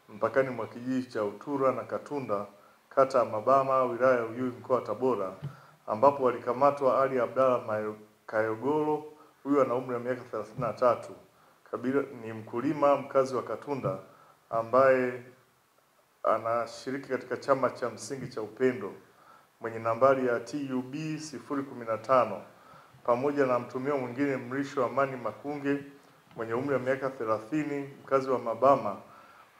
mpakani mwa kijiji cha Utura na Katunda, kata ya Mabama, wilaya ya Uyui, mkoa wa Tabora, ambapo walikamatwa Ali Abdalla Kayogolo. Huyu ana umri wa miaka 33. Kabila ni mkulima mkazi wa Katunda ambaye anashiriki katika chama cha msingi cha Upendo mwenye nambari ya TUB 015, pamoja na mtumiwa mwingine Mrisho Amani Makunge mwenye umri wa miaka 30 mkazi wa Mabama.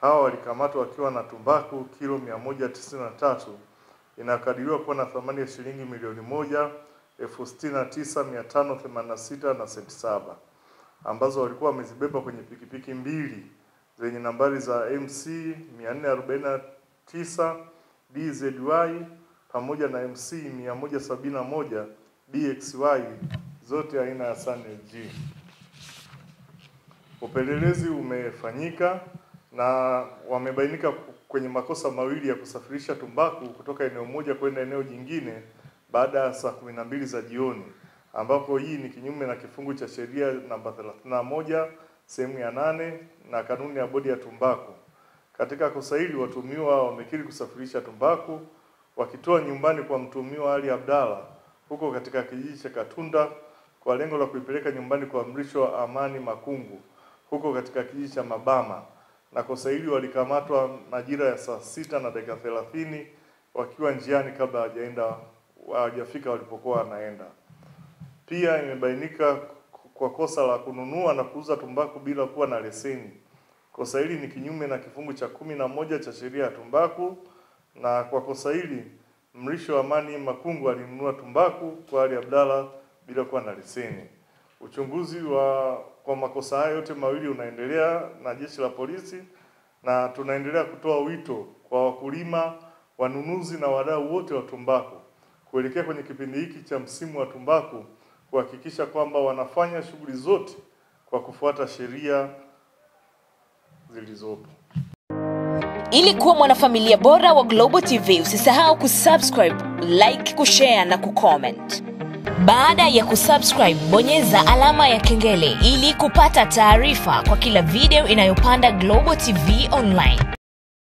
Hawa walikamatwa wakiwa na tumbaku kilo 193 inakadiriwa kuwa na thamani ya shilingi milioni 1,069,586 na senti 7, ambazo walikuwa wamezibeba kwenye pikipiki mbili zenye nambari za MC 449 DZY pamoja na MC 171 DXY, zote aina ya San LG. Upelelezi umefanyika na wamebainika kwenye makosa mawili ya kusafirisha tumbaku kutoka eneo moja kwenda eneo jingine baada ya saa 12 za jioni, ambapo hii ni kinyume na kifungu cha sheria namba 31 sehemu ya 8 na kanuni ya bodi ya tumbaku. Katika kosa hili watumiwa wamekiri kusafirisha tumbaku wakitoa nyumbani kwa mtumiwa Ali Abdalla huko katika kijiji cha Katunda kwa lengo la kuipeleka nyumbani kwa Mrisho Amani Makungu huko katika kijiji cha Mabama, na kosa hili walikamatwa majira ya saa 6:30 wakiwa njiani kabla hawajafika walipokuwa wanaenda. Pia imebainika kwa kosa la kununua na kuuza tumbaku bila kuwa na leseni. Kosa hili ni kinyume na kifungu cha 11 cha sheria ya tumbaku, na kwa kosa hili Mrisho Amani Makungu alinunua tumbaku kwa Ali Abdalla bila kuwa na leseni. Uchunguzi kwa makosa haya yote mawili unaendelea na jeshi la polisi, na tunaendelea kutoa wito kwa wakulima, wanunuzi na wadau wote wa tumbaku kuelekea kwenye kipindi hiki cha msimu wa tumbaku kuhakikisha kwamba wanafanya shughuli zote kwa kufuata sheria zilizopo. Ili kuwa mwanafamilia bora wa Global TV, usisahau kusubscribe, like, kushare na kucomment. Baada ya kusubscribe, bonyeza alama ya kengele ili kupata taarifa kwa kila video inayopanda Global TV Online.